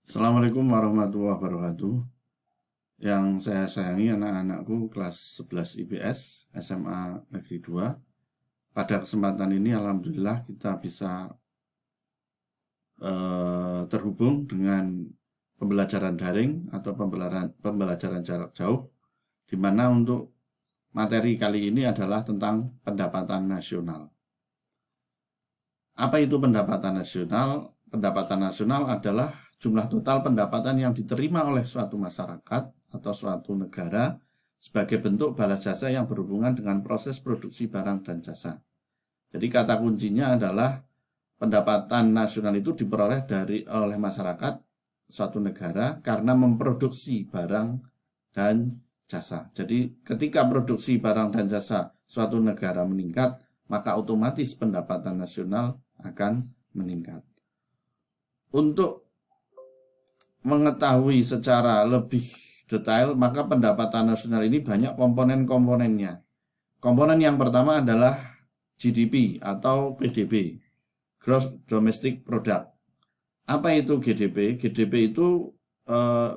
Assalamualaikum warahmatullahi wabarakatuh. Yang saya sayangi anak-anakku kelas 11 IPS SMA Negeri 2. Pada kesempatan ini alhamdulillah kita bisa terhubung dengan pembelajaran daring atau pembelajaran jarak jauh, di mana untuk materi kali ini adalah tentang pendapatan nasional. Apa itu pendapatan nasional? Pendapatan nasional adalah jumlah total pendapatan yang diterima oleh suatu masyarakat atau suatu negara sebagai bentuk balas jasa yang berhubungan dengan proses produksi barang dan jasa. Jadi kata kuncinya adalah pendapatan nasional itu diperoleh oleh masyarakat suatu negara karena memproduksi barang dan jasa. Jadi ketika produksi barang dan jasa suatu negara meningkat, maka otomatis pendapatan nasional akan meningkat. Untuk mengetahui secara lebih detail, maka pendapatan nasional ini banyak komponen-komponennya. Komponen yang pertama adalah GDP atau PDB, Gross Domestic Product. Apa itu GDP? GDP itu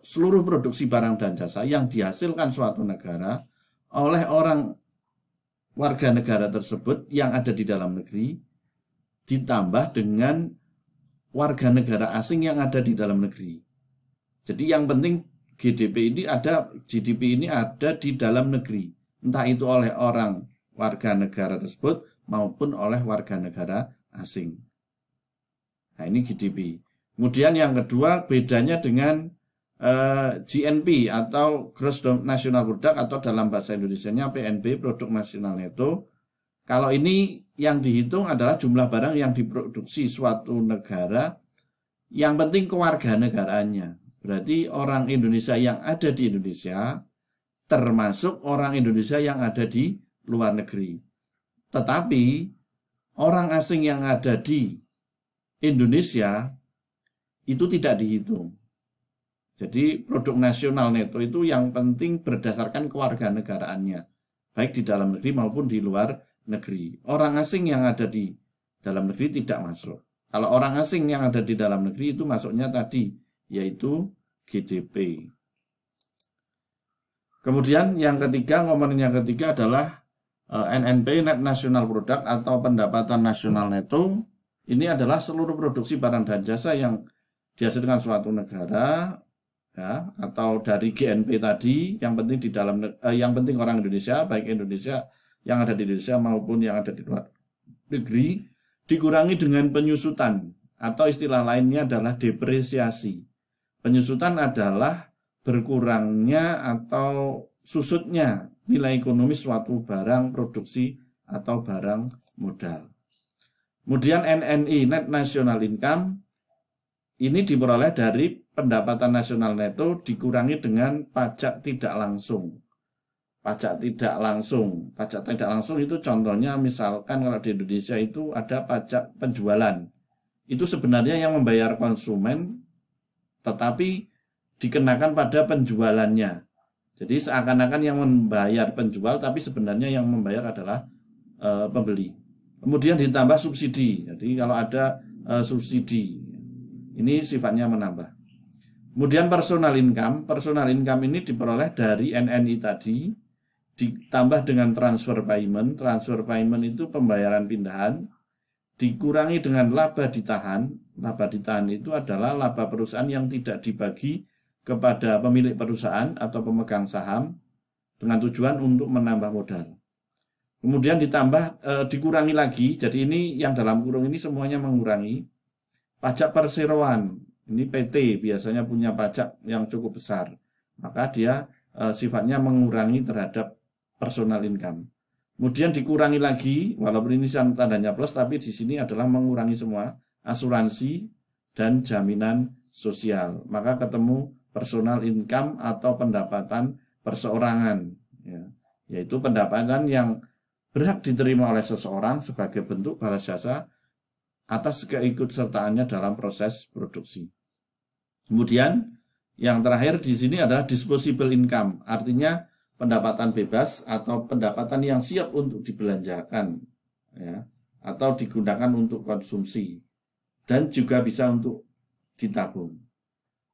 seluruh produksi barang dan jasa yang dihasilkan suatu negara oleh warga negara tersebut yang ada di dalam negeri, ditambah dengan warga negara asing yang ada di dalam negeri. Jadi yang penting GDP ini GDP ini ada di dalam negeri, entah itu oleh warga negara tersebut maupun oleh warga negara asing. Nah, ini GDP. Kemudian yang kedua, bedanya dengan GNP atau Gross National Product, atau dalam bahasa Indonesianya PNB, Produk Nasional Neto. Kalau ini yang dihitung adalah jumlah barang yang diproduksi suatu negara, yang penting kewarganegaraannya. Berarti orang Indonesia yang ada di Indonesia termasuk orang Indonesia yang ada di luar negeri. Tetapi orang asing yang ada di Indonesia itu tidak dihitung. Jadi produk nasional neto itu yang penting berdasarkan kewarganegaraannya, baik di dalam negeri maupun di luar negeri. Orang asing yang ada di dalam negeri tidak masuk. Kalau orang asing yang ada di dalam negeri itu masuknya tadi, yaitu GDP. Kemudian yang ketiga, komponen yang ketiga adalah NNP, Net National Product atau pendapatan nasional neto. Ini adalah seluruh produksi barang dan jasa yang dihasilkan suatu negara, ya, atau dari GNP tadi, yang penting orang Indonesia, baik Indonesia yang ada di Indonesia maupun yang ada di luar negeri, dikurangi dengan penyusutan, atau istilah lainnya adalah depresiasi. Penyusutan adalah berkurangnya atau susutnya nilai ekonomis suatu barang produksi atau barang modal. Kemudian NNI, Net National Income, ini diperoleh dari pendapatan nasional neto dikurangi dengan pajak tidak langsung. Pajak tidak langsung itu contohnya misalkan kalau di Indonesia itu ada pajak penjualan. Itu sebenarnya yang membayar konsumen, tetapi dikenakan pada penjualannya. Jadi seakan-akan yang membayar penjual, tapi sebenarnya yang membayar adalah pembeli. Kemudian ditambah subsidi. Jadi kalau ada subsidi, ini sifatnya menambah. Kemudian personal income ini diperoleh dari NNI tadi, ditambah dengan transfer payment. Transfer payment itu pembayaran pindahan, dikurangi dengan laba ditahan. Laba ditahan itu adalah laba perusahaan yang tidak dibagi kepada pemilik perusahaan atau pemegang saham dengan tujuan untuk menambah modal. Kemudian dikurangi lagi, jadi ini yang dalam kurung ini semuanya mengurangi. Pajak perseroan, ini PT biasanya punya pajak yang cukup besar, maka dia sifatnya mengurangi terhadap personal income. Kemudian dikurangi lagi, walaupun ini tandanya plus, tapi di sini adalah mengurangi semua asuransi dan jaminan sosial. Maka ketemu personal income atau pendapatan perseorangan, ya, yaitu pendapatan yang berhak diterima oleh seseorang sebagai bentuk balas jasa atas keikutsertaannya dalam proses produksi. Kemudian yang terakhir di sini adalah disposable income, artinya pendapatan bebas atau pendapatan yang siap untuk dibelanjakan, ya, atau digunakan untuk konsumsi dan juga bisa untuk ditabung.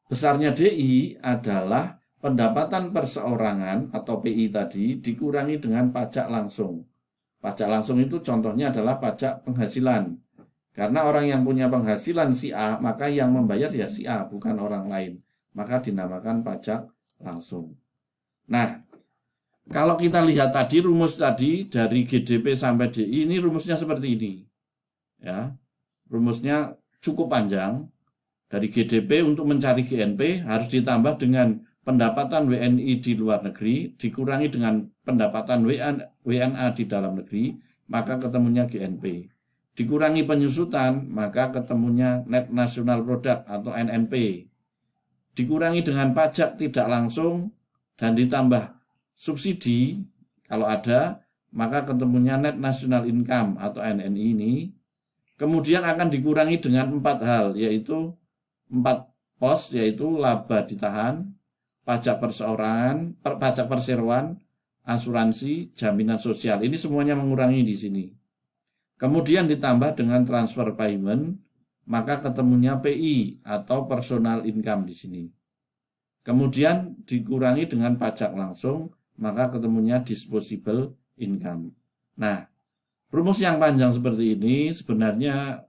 besarnya DI adalah pendapatan perseorangan atau PI tadi dikurangi dengan pajak langsung. Pajak langsung itu contohnya adalah pajak penghasilan. Karena orang yang punya penghasilan si A, maka yang membayar ya si A, bukan orang lain. Maka dinamakan pajak langsung. Nah, kalau kita lihat tadi rumus tadi dari GDP sampai DI, ini rumusnya seperti ini. Ya, rumusnya cukup panjang. Dari GDP untuk mencari GNP harus ditambah dengan pendapatan WNI di luar negeri dikurangi dengan pendapatan WNA di dalam negeri, maka ketemunya GNP. Dikurangi penyusutan, maka ketemunya Net National Product atau NNP. Dikurangi dengan pajak tidak langsung dan ditambah subsidi kalau ada, maka ketemunya Net National Income atau NNI ini. Kemudian akan dikurangi dengan 4 hal, yaitu 4 pos, yaitu laba ditahan, pajak perseorangan, pajak perseroan, asuransi, jaminan sosial. Ini semuanya mengurangi di sini. Kemudian ditambah dengan transfer payment, maka ketemunya PI atau personal income di sini. Kemudian dikurangi dengan pajak langsung, maka ketemunya disposable income. Nah, rumus yang panjang seperti ini sebenarnya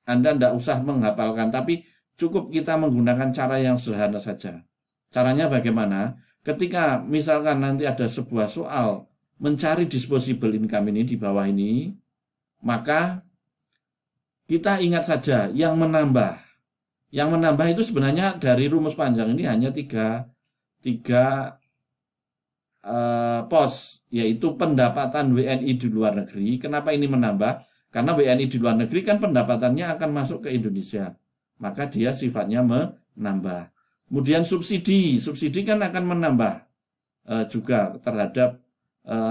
Anda tidak usah menghafalkan, tapi cukup kita menggunakan cara yang sederhana saja. Caranya bagaimana? Ketika misalkan nanti ada sebuah soal mencari disposable income ini di bawah ini, maka kita ingat saja yang menambah. Yang menambah itu sebenarnya dari rumus panjang ini hanya tiga pos, yaitu pendapatan WNI di luar negeri. Kenapa ini menambah? Karena WNI di luar negeri kan pendapatannya akan masuk ke Indonesia, maka dia sifatnya menambah. Kemudian subsidi kan akan menambah juga terhadap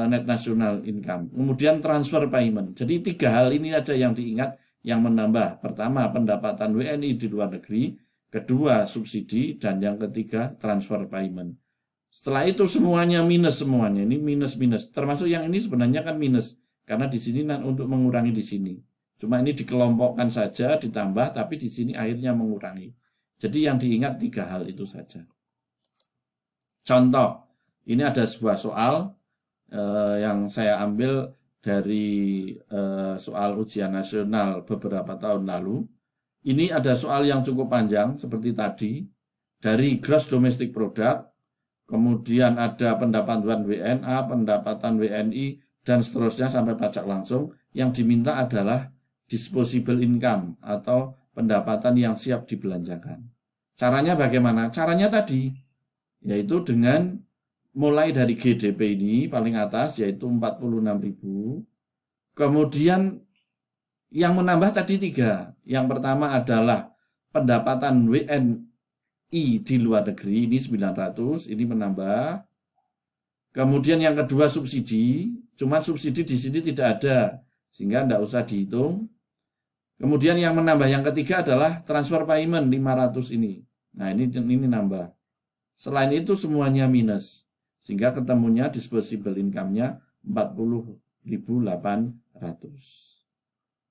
net national income. Kemudian transfer payment. Jadi 3 hal ini aja yang diingat yang menambah. Pertama, pendapatan WNI di luar negeri. Kedua, subsidi. Dan yang ketiga, transfer payment. Setelah itu semuanya minus semuanya. Ini minus. Termasuk yang ini sebenarnya kan minus. Karena di sini untuk mengurangi di sini. Cuma ini dikelompokkan saja, ditambah, tapi di sini akhirnya mengurangi. Jadi yang diingat 3 hal itu saja. Contoh, ini ada sebuah soal yang saya ambil dari soal ujian nasional beberapa tahun lalu. Ini ada soal yang cukup panjang seperti tadi. Dari gross domestic product, kemudian ada pendapatan WNA, pendapatan WNI, dan seterusnya sampai pajak langsung. Yang diminta adalah disposable income atau pendapatan yang siap dibelanjakan. Caranya bagaimana? Caranya tadi, yaitu dengan mulai dari GDP ini paling atas yaitu 46.000. Kemudian yang menambah tadi 3. Yang pertama adalah pendapatan WNI di luar negeri, ini 900, ini menambah. Kemudian yang kedua subsidi, cuma subsidi di sini tidak ada, sehingga tidak usah dihitung. Kemudian yang menambah yang ketiga adalah transfer payment 500 ini. Nah, ini nambah. Selain itu semuanya minus, sehingga ketemunya disposable income-nya 40.800.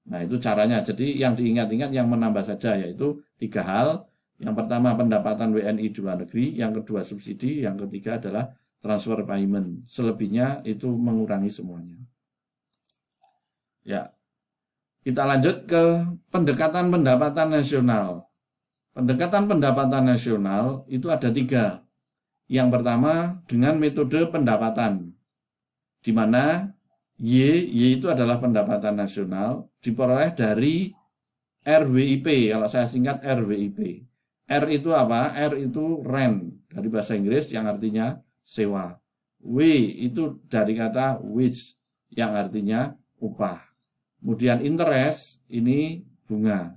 Nah, itu caranya. Jadi yang diingat-ingat yang menambah saja, yaitu 3 hal. Yang pertama pendapatan WNI di luar negeri, yang kedua subsidi, yang ketiga adalah transfer payment. Selebihnya itu mengurangi semuanya. Ya, kita lanjut ke pendekatan pendapatan nasional. Pendekatan pendapatan nasional itu ada 3. Yang pertama dengan metode pendapatan, di mana Y itu adalah pendapatan nasional diperoleh dari RWIP. Kalau saya singkat RWIP. R itu apa? R itu rent dari bahasa Inggris yang artinya sewa. W itu dari kata wage yang artinya upah. Kemudian interest ini bunga.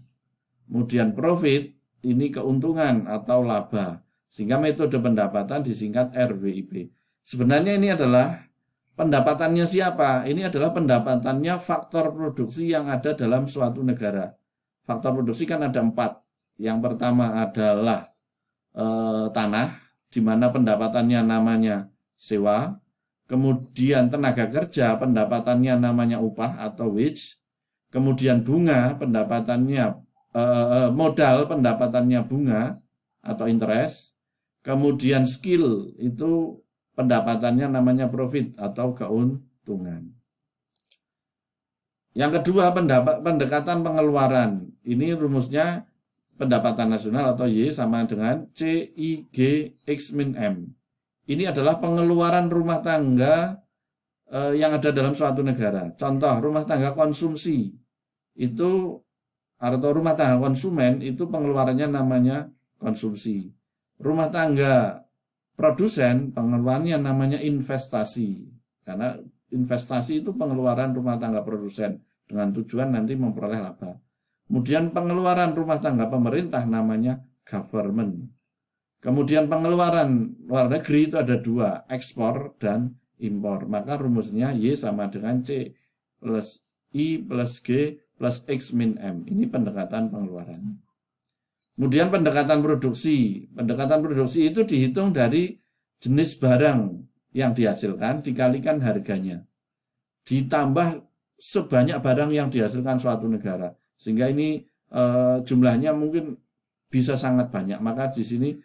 Kemudian profit ini keuntungan atau laba. Sehingga metode pendapatan disingkat RWIP. Sebenarnya ini adalah pendapatannya siapa? Ini adalah pendapatannya faktor produksi yang ada dalam suatu negara. Faktor produksi kan ada 4. Yang pertama adalah tanah, di mana pendapatannya namanya sewa. Kemudian tenaga kerja, pendapatannya namanya upah atau wage. Kemudian bunga, pendapatannya modal pendapatannya bunga atau interest, kemudian skill itu pendapatannya namanya profit atau keuntungan. Yang kedua, pendekatan pengeluaran. Ini rumusnya pendapatan nasional atau Y sama dengan CIG X min M. Ini adalah pengeluaran rumah tangga yang ada dalam suatu negara. Contoh, rumah tangga konsumsi itu atau rumah tangga konsumen itu pengeluarannya namanya konsumsi. Rumah tangga produsen pengeluarannya namanya investasi. Karena investasi itu pengeluaran rumah tangga produsen dengan tujuan nanti memperoleh laba. Kemudian pengeluaran rumah tangga pemerintah namanya government. Kemudian pengeluaran luar negeri itu ada dua, ekspor dan impor. Maka rumusnya Y sama dengan C plus I plus G plus X min M. Ini pendekatan pengeluaran. Kemudian pendekatan produksi. Pendekatan produksi itu dihitung dari jenis barang yang dihasilkan dikalikan harganya. Ditambah sebanyak barang yang dihasilkan suatu negara. Sehingga ini jumlahnya mungkin bisa sangat banyak. Maka di sini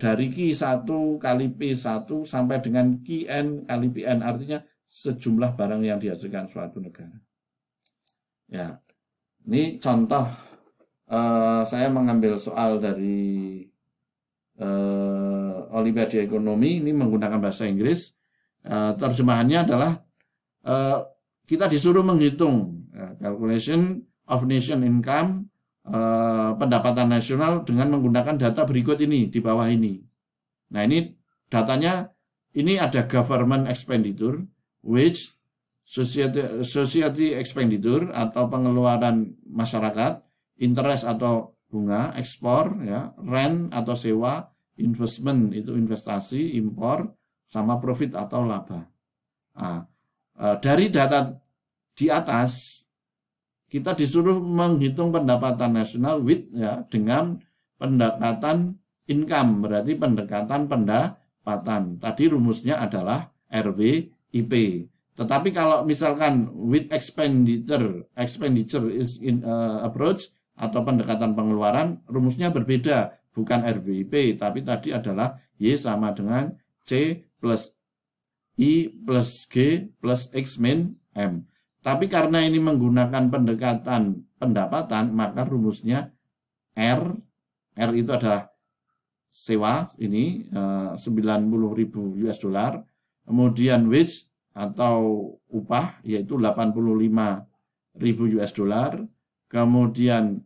dari Q1 kali P1 sampai dengan Qn kali Pn. Artinya sejumlah barang yang dihasilkan suatu negara. Ya, ini contoh saya mengambil soal dari Olimpiade Ekonomi, ini menggunakan bahasa Inggris. Terjemahannya adalah kita disuruh menghitung calculation of nation income, pendapatan nasional dengan menggunakan data berikut ini di bawah ini. Nah, ini datanya, ini ada government expenditure, which society expenditure atau pengeluaran masyarakat, interest atau bunga, ekspor, ya, rent atau sewa, investment itu investasi, impor, sama profit atau laba. Nah, dari data di atas kita disuruh menghitung pendapatan nasional with ya dengan pendekatan income, berarti pendekatan pendapatan. Tadi rumusnya adalah RWIP. Tetapi kalau misalkan with expenditure is in approach atau pendekatan pengeluaran, rumusnya berbeda, bukan RWIP, tapi tadi adalah Y sama dengan C plus I plus G plus X min M. Tapi karena ini menggunakan pendekatan pendapatan, maka rumusnya R itu adalah sewa, ini 90.000 US dollar, kemudian wage atau upah yaitu 85.000 US dollar, kemudian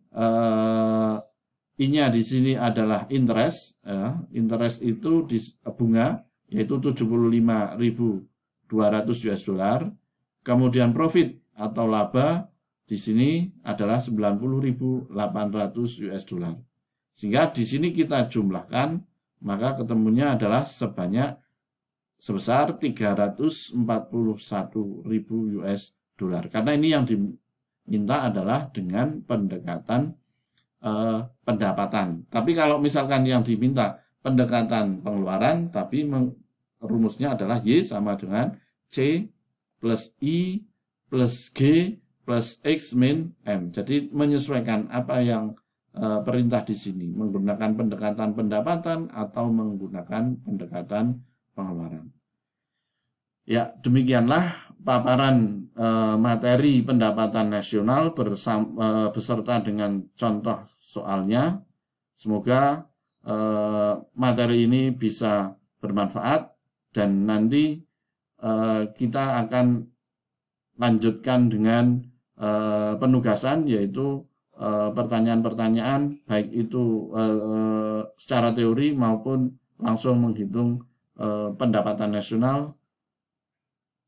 I-nya di sini adalah interest, interest itu di bunga yaitu 75.200 US dollar, kemudian profit atau laba di sini adalah 90.800 US dollar. Sehingga di sini kita jumlahkan, maka ketemunya adalah sebesar 341.000 US dollar. Karena ini yang diminta adalah dengan pendekatan pendapatan. Tapi kalau misalkan yang diminta pendekatan pengeluaran, tapi rumusnya adalah Y sama dengan C plus I plus G plus X min M. Jadi menyesuaikan apa yang perintah di sini, menggunakan pendekatan pendapatan atau menggunakan pendekatan pengeluaran. Ya, demikianlah paparan materi pendapatan nasional beserta dengan contoh soalnya. Semoga materi ini bisa bermanfaat dan nanti kita akan lanjutkan dengan penugasan, yaitu pertanyaan-pertanyaan baik itu secara teori maupun langsung menghitung pendapatan nasional,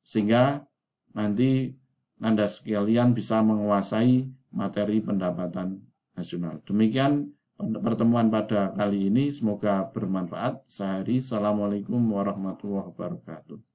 sehingga nanti Anda sekalian bisa menguasai materi pendapatan nasional. Demikian pertemuan pada kali ini, semoga bermanfaat. Assalamualaikum warahmatullahi wabarakatuh.